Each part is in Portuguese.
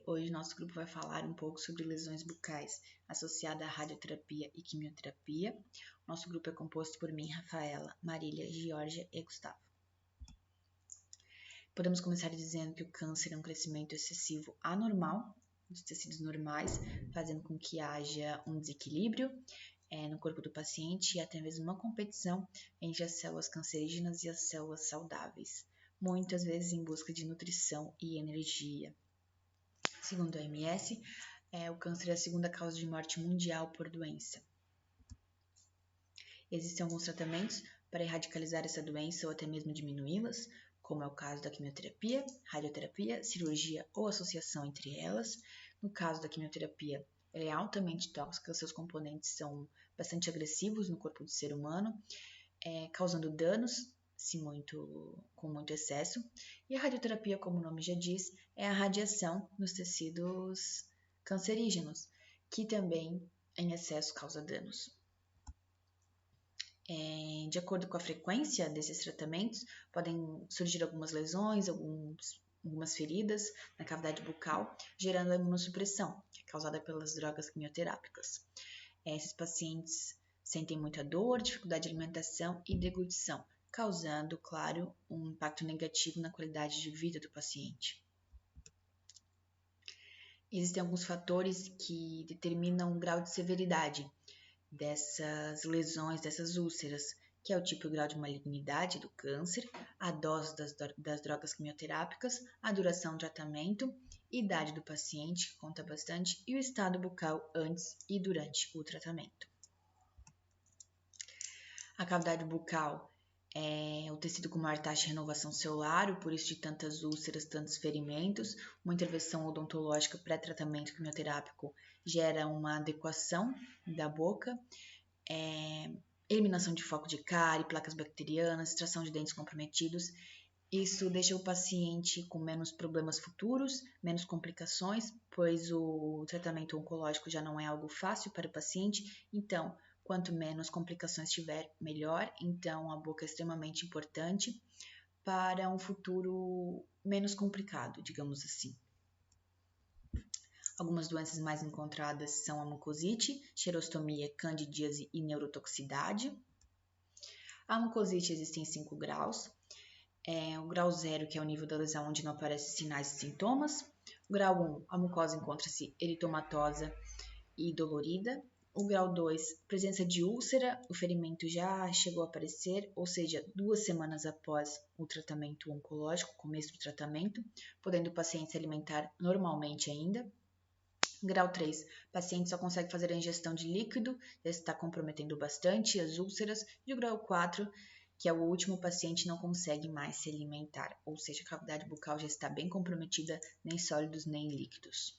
Hoje nosso grupo vai falar um pouco sobre lesões bucais associadas à radioterapia e quimioterapia. Nosso grupo é composto por mim, Rafaela, Marília, Georgia e Gustavo. Podemos começar dizendo que o câncer é um crescimento excessivo anormal dos tecidos normais, fazendo com que haja um desequilíbrio no corpo do paciente e até mesmo uma competição entre as células cancerígenas e as células saudáveis, muitas vezes em busca de nutrição e energia. Segundo a OMS, o câncer é a segunda causa de morte mundial por doença. Existem alguns tratamentos para radicalizar essa doença ou até mesmo diminuí-las, como é o caso da quimioterapia, radioterapia, cirurgia ou associação entre elas. No caso da quimioterapia, ela é altamente tóxica, seus componentes são bastante agressivos no corpo do ser humano, causando danos com muito excesso. E a radioterapia, como o nome já diz, é a radiação nos tecidos cancerígenos, que também em excesso causa danos. De acordo com a frequência desses tratamentos, podem surgir algumas lesões, algumas feridas na cavidade bucal, gerando a imunossupressão, que é causada pelas drogas quimioterápicas. Esses pacientes sentem muita dor, dificuldade de alimentação e deglutição, causando, claro, um impacto negativo na qualidade de vida do paciente. Existem alguns fatores que determinam o grau de severidade dessas lesões, dessas úlceras, que é o tipo e o grau de malignidade do câncer, a dose das drogas quimioterápicas, a duração do tratamento, idade do paciente, que conta bastante, e o estado bucal antes e durante o tratamento. A cavidade bucal é o tecido com maior taxa de renovação celular, por isso de tantas úlceras, tantos ferimentos. Uma intervenção odontológica pré-tratamento quimioterápico gera uma adequação da boca, eliminação de foco de cárie, placas bacterianas, extração de dentes comprometidos. Isso deixa o paciente com menos problemas futuros, menos complicações, pois o tratamento oncológico já não é algo fácil para o paciente, então quanto menos complicações tiver, melhor. Então, a boca é extremamente importante para um futuro menos complicado, digamos assim. Algumas doenças mais encontradas são a mucosite, xerostomia, candidíase e neurotoxicidade. A mucosite existe em 5 graus. O grau 0, que é o nível da lesão onde não aparecem sinais e sintomas. O grau 1, a mucosa encontra-se eritomatosa e dolorida. O grau 2, presença de úlcera, o ferimento já chegou a aparecer, ou seja, 2 semanas após o tratamento oncológico, começo do tratamento, podendo o paciente se alimentar normalmente ainda. Grau 3, o paciente só consegue fazer a ingestão de líquido, já está comprometendo bastante as úlceras. E o grau 4, que é o último, o paciente não consegue mais se alimentar, ou seja, a cavidade bucal já está bem comprometida, nem sólidos nem líquidos.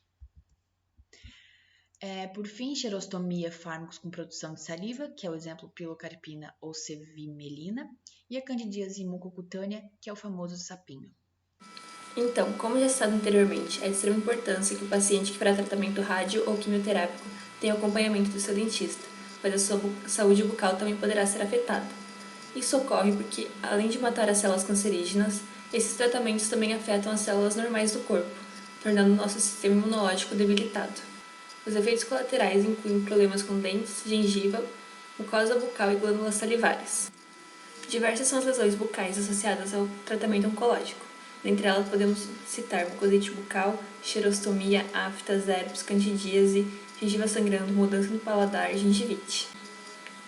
Por fim, xerostomia, fármacos com produção de saliva, que é o exemplo pilocarpina ou cevimelina, e a candidíase mucocutânea, que é o famoso sapinho. Então, como já citado anteriormente, é de extrema importância que o paciente que fará tratamento rádio ou quimioterápico tenha acompanhamento do seu dentista, pois a sua saúde bucal também poderá ser afetada. Isso ocorre porque, além de matar as células cancerígenas, esses tratamentos também afetam as células normais do corpo, tornando o nosso sistema imunológico debilitado. Os efeitos colaterais incluem problemas com dentes, gengiva, mucosa bucal e glândulas salivares. Diversas são as lesões bucais associadas ao tratamento oncológico. Dentre elas podemos citar mucosite bucal, xerostomia, aftas, herpes, candidíase, gengiva sangrando, mudança no paladar, gengivite.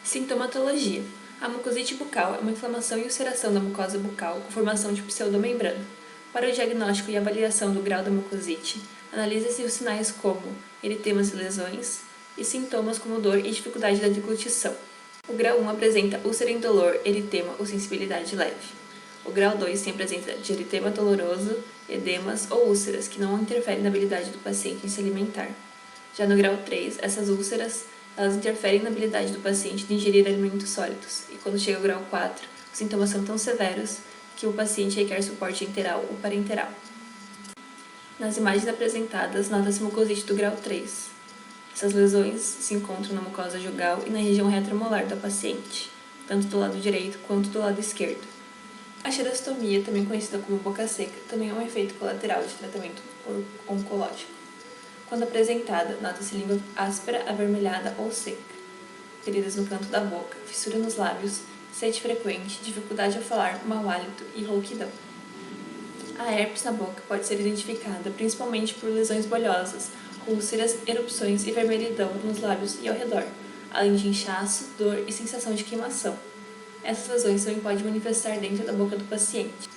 Sintomatologia. A mucosite bucal é uma inflamação e ulceração da mucosa bucal com formação de pseudomembrana. Para o diagnóstico e avaliação do grau da mucosite, analisa-se os sinais como eritemas e lesões e sintomas como dor e dificuldade da deglutição. O grau 1 apresenta úlcera indolor, eritema ou sensibilidade leve. O grau 2 tem a presença de eritema doloroso, edemas ou úlceras que não interferem na habilidade do paciente em se alimentar. Já no grau 3, essas úlceras elas interferem na habilidade do paciente de ingerir alimentos sólidos, e quando chega ao grau 4, os sintomas são tão severos que o paciente requer suporte enteral ou parenteral. Nas imagens apresentadas, nota-se mucosite do grau 3. Essas lesões se encontram na mucosa jugal e na região retromolar da paciente, tanto do lado direito quanto do lado esquerdo. A xerostomia, também conhecida como boca seca, também é um efeito colateral de tratamento oncológico. Quando apresentada, nota-se língua áspera, avermelhada ou seca, feridas no canto da boca, fissura nos lábios, sede frequente, dificuldade ao falar, mau hálito e rouquidão. A herpes na boca pode ser identificada principalmente por lesões bolhosas, úlceras, erupções e vermelhidão nos lábios e ao redor, além de inchaço, dor e sensação de queimação. Essas lesões também podem manifestar dentro da boca do paciente.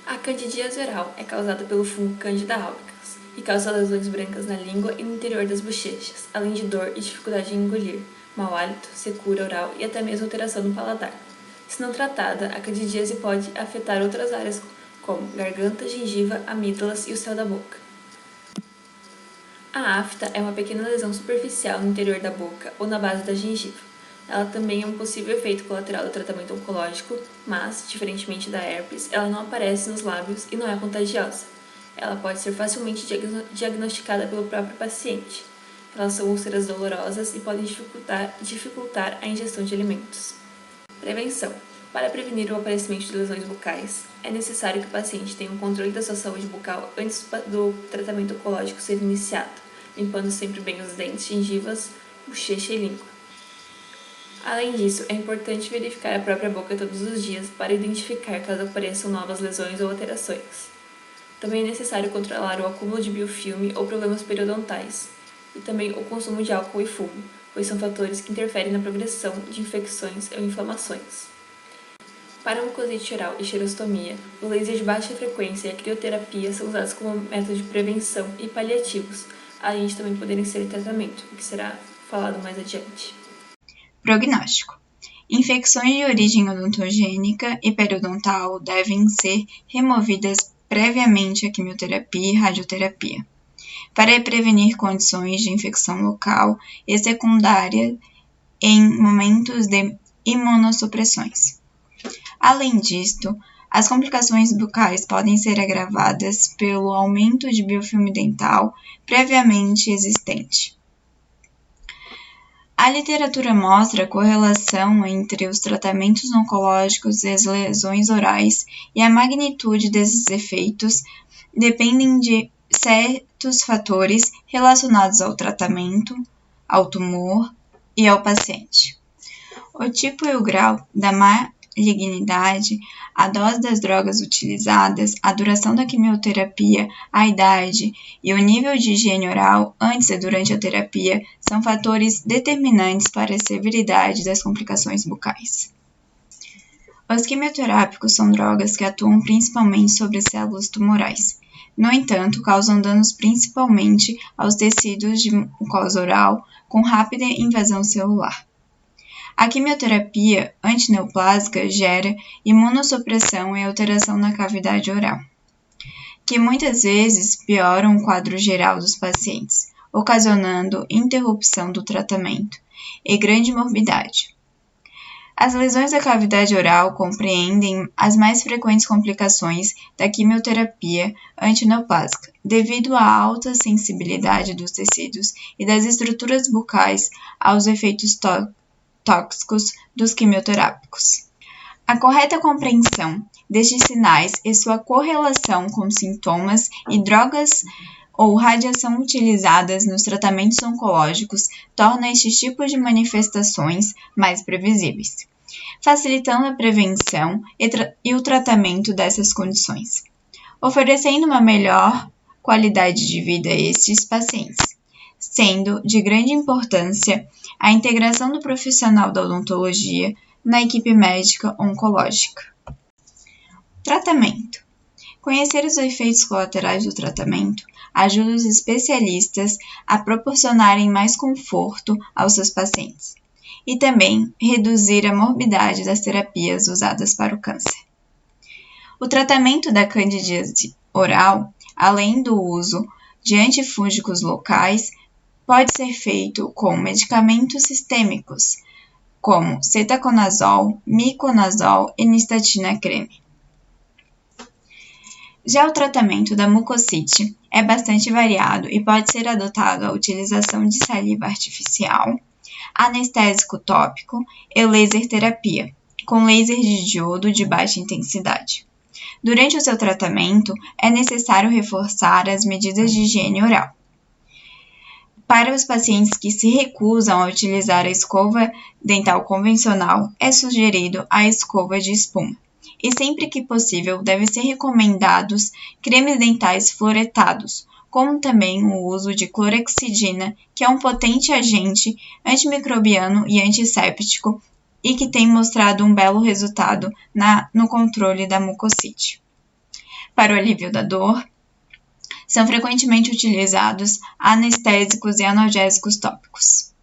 A candidíase oral é causada pelo fungo Candida albicans e causa lesões brancas na língua e no interior das bochechas, além de dor e dificuldade em engolir, mau hálito, secura oral e até mesmo alteração no paladar. Se não tratada, a candidíase pode afetar outras áreas como garganta, gengiva, amígdalas e o céu da boca. A afta é uma pequena lesão superficial no interior da boca ou na base da gengiva. Ela também é um possível efeito colateral do tratamento oncológico, mas, diferentemente da herpes, ela não aparece nos lábios e não é contagiosa. Ela pode ser facilmente diagnosticada pelo próprio paciente. Elas são úlceras dolorosas e podem dificultar a ingestão de alimentos. Prevenção. Para prevenir o aparecimento de lesões bucais, é necessário que o paciente tenha um controle da sua saúde bucal antes do tratamento oncológico ser iniciado, limpando sempre bem os dentes, gengivas, bochecha e língua. Além disso, é importante verificar a própria boca todos os dias para identificar caso apareçam novas lesões ou alterações. Também é necessário controlar o acúmulo de biofilme ou problemas periodontais, e também o consumo de álcool e fumo, pois são fatores que interferem na progressão de infecções ou inflamações. Para a mucosite oral e xerostomia, o laser de baixa frequência e a crioterapia são usados como método de prevenção e paliativos, além de também poderem ser tratamento, o que será falado mais adiante. Prognóstico. Infecções de origem odontogênica e periodontal devem ser removidas previamente à quimioterapia e radioterapia, para prevenir condições de infecção local e secundária em momentos de imunossupressões. Além disto, as complicações bucais podem ser agravadas pelo aumento de biofilme dental previamente existente. A literatura mostra a correlação entre os tratamentos oncológicos e as lesões orais, e a magnitude desses efeitos dependem de certos fatores relacionados ao tratamento, ao tumor e ao paciente. O tipo e o grau da malignidade, a dose das drogas utilizadas, a duração da quimioterapia, a idade e o nível de higiene oral antes e durante a terapia são fatores determinantes para a severidade das complicações bucais. Os quimioterápicos são drogas que atuam principalmente sobre células tumorais. No entanto, causam danos principalmente aos tecidos de mucosa oral com rápida invasão celular. A quimioterapia antineoplásica gera imunossupressão e alteração na cavidade oral, que muitas vezes pioram o quadro geral dos pacientes, ocasionando interrupção do tratamento e grande morbidade. As lesões da cavidade oral compreendem as mais frequentes complicações da quimioterapia antineoplásica, devido à alta sensibilidade dos tecidos e das estruturas bucais aos efeitos tóxicos dos quimioterápicos. A correta compreensão destes sinais e sua correlação com sintomas e drogas ou radiação utilizadas nos tratamentos oncológicos torna estes tipos de manifestações mais previsíveis, facilitando a prevenção e o tratamento dessas condições, oferecendo uma melhor qualidade de vida a estes pacientes, sendo de grande importância a integração do profissional da odontologia na equipe médica oncológica. Tratamento. Conhecer os efeitos colaterais do tratamento ajuda os especialistas a proporcionarem mais conforto aos seus pacientes e também reduzir a morbidade das terapias usadas para o câncer. O tratamento da candidíase oral, além do uso de antifúngicos locais, pode ser feito com medicamentos sistêmicos, como cetaconazol, miconazol e nistatina creme. Já o tratamento da mucosite é bastante variado e pode ser adotado a utilização de saliva artificial, anestésico tópico e laser terapia, com laser de diodo de baixa intensidade. Durante o seu tratamento, é necessário reforçar as medidas de higiene oral. Para os pacientes que se recusam a utilizar a escova dental convencional, é sugerido a escova de espuma. E sempre que possível, devem ser recomendados cremes dentais fluoretados, como também o uso de clorexidina, que é um potente agente antimicrobiano e antisséptico e que tem mostrado um belo resultado no controle da mucosite. Para o alívio da dor, são frequentemente utilizados anestésicos e analgésicos tópicos.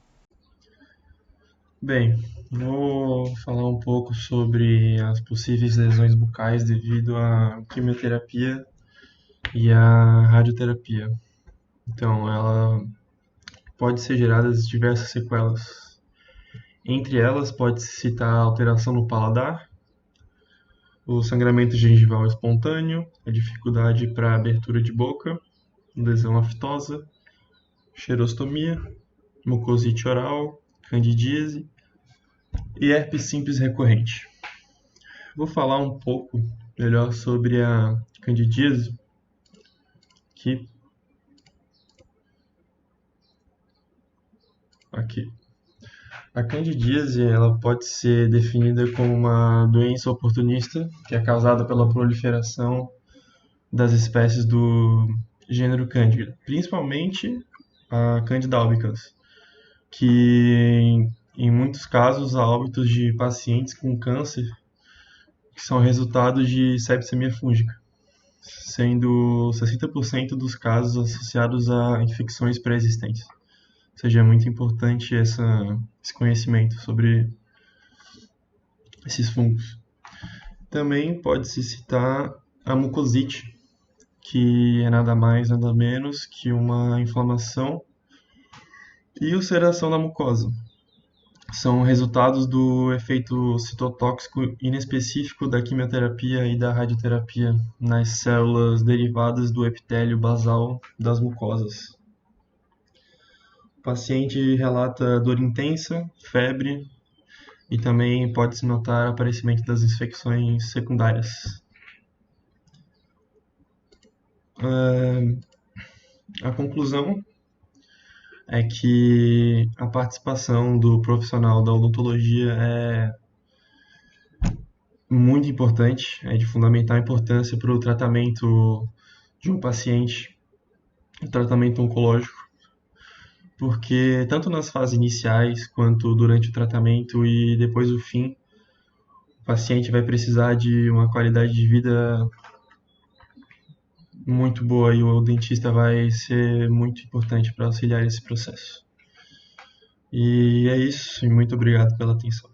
Bem, vou falar um pouco sobre as possíveis lesões bucais devido à quimioterapia e à radioterapia. Então, ela pode ser gerada de diversas sequelas. Entre elas, pode-se citar a alteração no paladar, o sangramento gengival espontâneo, a dificuldade para abertura de boca, lesão aftosa, xerostomia, mucosite oral, candidíase e herpes simples recorrente. Vou falar um pouco melhor sobre a candidíase, aqui. A candidíase ela pode ser definida como uma doença oportunista que é causada pela proliferação das espécies do gênero Candida, principalmente a Candida albicans, que em muitos casos há óbitos de pacientes com câncer que são resultado de septicemia fúngica, sendo 60% dos casos associados a infecções pré-existentes. Ou seja, é muito importante esse conhecimento sobre esses fungos. Também pode-se citar a mucosite, que é nada mais, nada menos que uma inflamação e ulceração da mucosa. São resultados do efeito citotóxico inespecífico da quimioterapia e da radioterapia nas células derivadas do epitélio basal das mucosas. O paciente relata dor intensa, febre e também pode-se notar aparecimento das infecções secundárias. A conclusão é que a participação do profissional da odontologia é muito importante, é de fundamental importância para o tratamento de um paciente, o tratamento oncológico, porque tanto nas fases iniciais quanto durante o tratamento e depois do fim, o paciente vai precisar de uma qualidade de vida muito boa e o dentista vai ser muito importante para auxiliar esse processo. E é isso, e muito obrigado pela atenção.